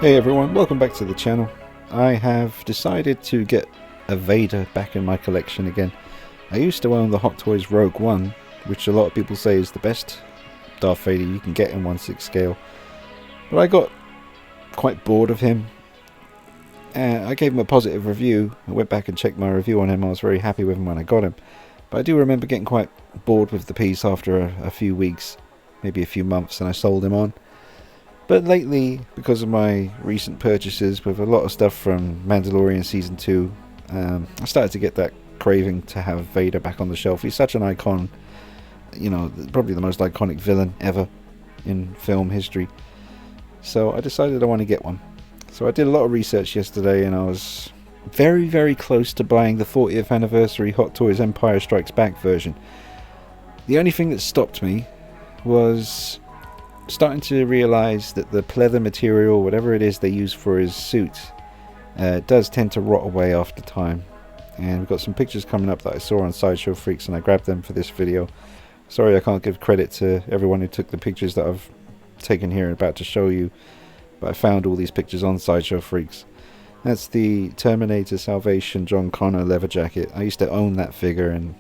Hey everyone, welcome back to the channel. I have decided to get a Vader back in my collection again. I used to own the Hot Toys Rogue One, which a lot of people say is the best Darth Vader you can get in 1/6 scale. But I got quite bored of him. I gave him a positive review. I went back and checked my review on him. I was very happy with him when I got him. But I do remember getting quite bored with the piece after a few weeks, maybe a few months, and I sold him on. But lately, because of my recent purchases with a lot of stuff from Mandalorian Season 2, I started to get that craving to have Vader back on the shelf. He's such an icon, you know, probably the most iconic villain ever in film history. So I decided I want to get one. So I did a lot of research yesterday, and I was very, very close to buying the 40th anniversary Hot Toys Empire Strikes Back version. The only thing that stopped me was starting to realize that the pleather material, whatever it is they use for his suit, does tend to rot away after time. And we've got some pictures coming up that I saw on Sideshow Freaks, and I grabbed them for this video. Sorry I can't give credit to everyone who took the pictures that I've taken here and about to show you, but I found all these pictures on Sideshow Freaks. That's the Terminator Salvation John Connor leather jacket. I used to own that figure, and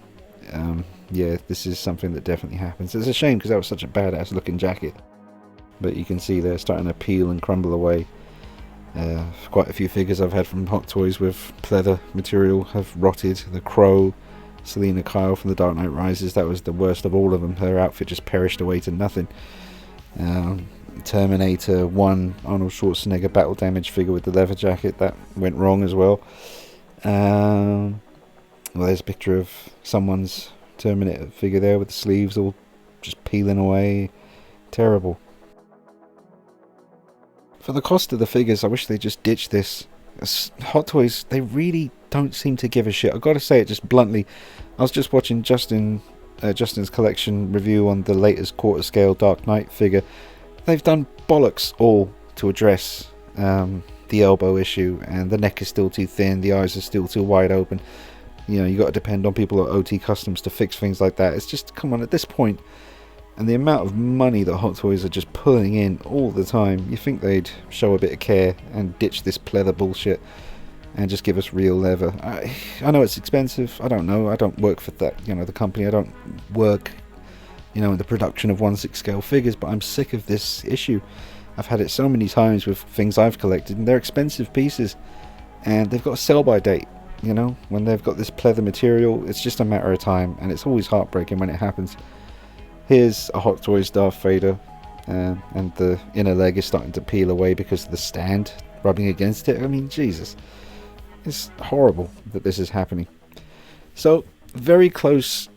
yeah, this is something that definitely happens. It's a shame because that was such a badass looking jacket. But you can see they're starting to peel and crumble away. Quite a few figures I've had from Hot Toys with pleather material have rotted. The Crow, Selena Kyle from The Dark Knight Rises, that was the worst of all of them. Her outfit just perished away to nothing. Terminator 1 Arnold Schwarzenegger battle damage figure with the leather jacket, that went wrong as well. Well, there's a picture of someone's Terminator figure there with the sleeves all just peeling away. Terrible. For the cost of the figures, I wish they just ditched this. Hot Toys, they really don't seem to give a shit. I've got to say it just bluntly. I was just watching Justin's collection review on the latest quarter scale Dark Knight figure. They've done bollocks all to address the elbow issue, and the neck is still too thin, the eyes are still too wide open. You know, you got to depend on people at OT Customs to fix things like that. It's just, come on, at this point, and the amount of money that Hot Toys are just pulling in all the time, you think they'd show a bit of care and ditch this pleather bullshit and just give us real leather. I know it's expensive. I don't know. I don't work for that, you know, the company. I don't work, you know, in the production of 1/6 scale figures, but I'm sick of this issue. I've had it so many times with things I've collected, and they're expensive pieces, and they've got a sell-by date. You know, when they've got this pleather material, it's just a matter of time, and it's always heartbreaking when it happens. Here's a Hot Toys Darth Vader, and the inner leg is starting to peel away because of the stand rubbing against it. I mean, Jesus. It's horrible that this is happening. So, very close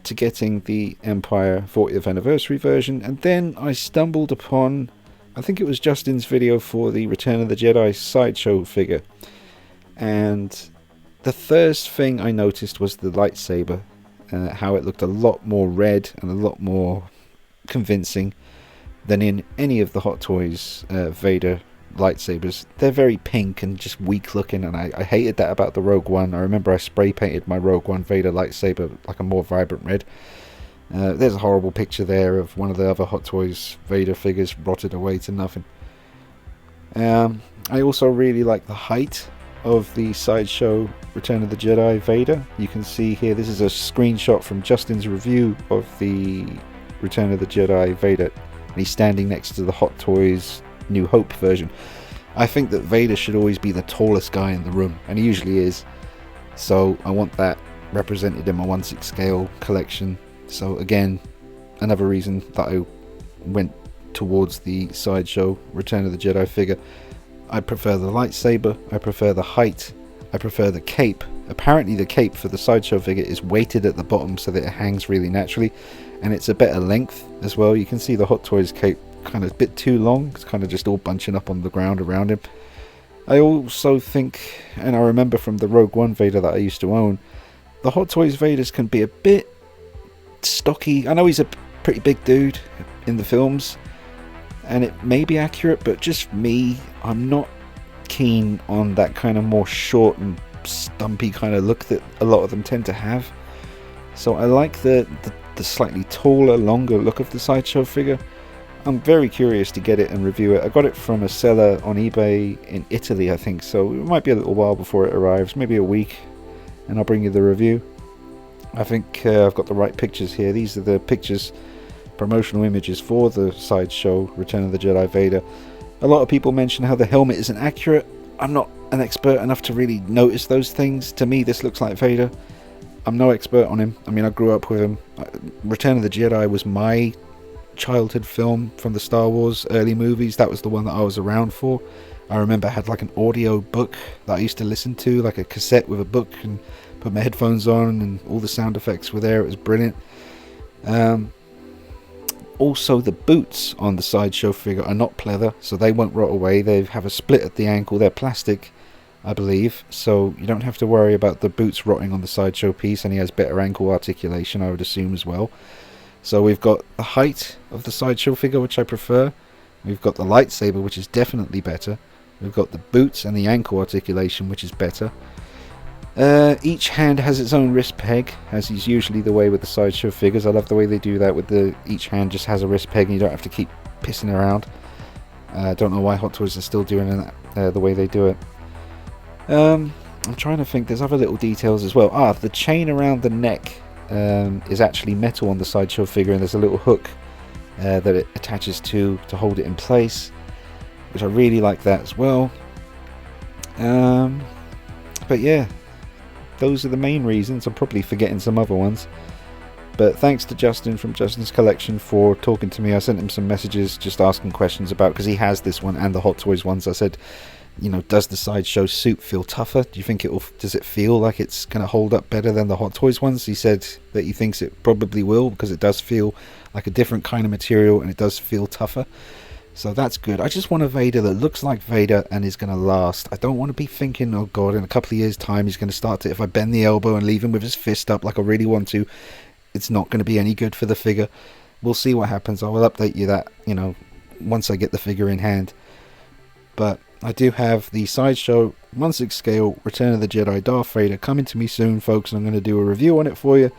to getting the Empire 40th anniversary version, and then I stumbled upon, I think it was Justin's video for the Return of the Jedi sideshow figure. And the first thing I noticed was the lightsaber. How it looked a lot more red and a lot more convincing than in any of the Hot Toys Vader lightsabers. They're very pink and just weak looking, and I hated that about the Rogue One. I remember I spray painted my Rogue One Vader lightsaber like a more vibrant red. There's a horrible picture there of one of the other Hot Toys Vader figures rotted away to nothing. I also really like the height of the sideshow Return of the Jedi Vader. You can see here, this is a screenshot from Justin's review of the Return of the Jedi Vader, and he's standing next to the Hot Toys New Hope version. I think that Vader should always be the tallest guy in the room, and he usually is, so I want that represented in my 1/6 scale collection. So again, another reason that I went towards the sideshow Return of the Jedi figure. I prefer the lightsaber, I prefer the height, I prefer the cape. Apparently the cape for the sideshow figure is weighted at the bottom so that it hangs really naturally, and it's a better length as well. You can see the Hot Toys cape kind of a bit too long. It's kind of just all bunching up on the ground around him. I also think, and I remember from the Rogue One Vader that I used to own, the Hot Toys Vaders can be a bit stocky. I know he's a pretty big dude in the films, and it may be accurate, but just me, I'm not keen on that kind of more short and stumpy kind of look that a lot of them tend to have. So I like the slightly taller, longer look of the sideshow figure. I'm very curious to get it and review it. I got it from a seller on eBay in Italy, I think, so it might be a little while before it arrives, maybe a week, and I'll bring you the review. I think I've got the right pictures here. These are the pictures, promotional images for the sideshow Return of the Jedi Vader. A lot of people mention how the helmet isn't accurate. I'm not an expert enough to really notice those things. To me, this looks like Vader. I'm no expert on him. I mean, I grew up with him. Return of the Jedi was my childhood film from the Star Wars early movies. That was the one that I was around for. I remember I had like an audio book that I used to listen to, like a cassette with a book, and put my headphones on and all the sound effects were there. It was brilliant. Also, the boots on the sideshow figure are not pleather, so they won't rot away. They have a split at the ankle. They're plastic, I believe, so you don't have to worry about the boots rotting on the sideshow piece, and he has better ankle articulation, I would assume, as well. So we've got the height of the sideshow figure, which I prefer. We've got the lightsaber, which is definitely better. We've got the boots and the ankle articulation, which is better. Each hand has its own wrist peg, as is usually the way with the sideshow figures. I love the way they do that with each hand just has a wrist peg and you don't have to keep pissing around. I don't know why Hot Toys are still doing that the way they do it. I'm trying to think, there's other little details as well. The chain around the neck is actually metal on the sideshow figure, and there's a little hook that it attaches to hold it in place, which I really like that as well. But yeah, those are the main reasons. I'm probably forgetting some other ones, but thanks to Justin from Justin's Collection for talking to me. I sent him some messages just asking questions about, because he has this one and the Hot Toys ones. I said, you know, does the sideshow suit feel tougher? Do you think does it feel like it's going to hold up better than the Hot Toys ones? He said that he thinks it probably will, because it does feel like a different kind of material and it does feel tougher. So that's good. I just want a Vader that looks like Vader and is going to last. I don't want to be thinking, oh god, in a couple of years time he's going to start to, if I bend the elbow and leave him with his fist up like I really want to, it's not going to be any good for the figure. We'll see what happens. I will update you that, you know, once I get the figure in hand. But I do have the sideshow 1/6 scale Return of the Jedi Darth Vader coming to me soon, folks, and I'm going to do a review on it for you,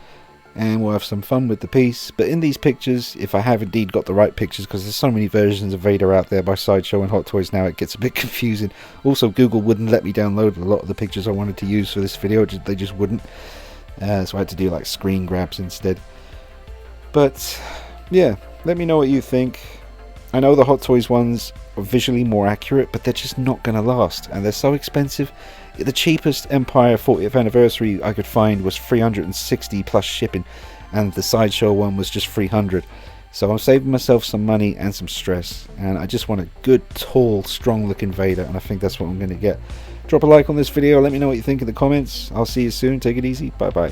and we'll have some fun with the piece. But in these pictures, if I have indeed got the right pictures, because there's so many versions of Vader out there by Sideshow and Hot Toys now, it gets a bit confusing. Also, Google wouldn't let me download a lot of the pictures I wanted to use for this video. They just wouldn't, so I had to do like screen grabs instead. But yeah, let me know what you think. I know the Hot Toys ones are visually more accurate, but they're just not going to last, and they're so expensive. The cheapest Empire 40th anniversary I could find was $360 plus shipping, and the sideshow one was just $300. So I'm saving myself some money and some stress, and I just want a good, tall, strong looking Vader, and I think that's what I'm going to get. Drop a like on this video, let me know what you think in the comments. I'll see you soon, take it easy, bye bye.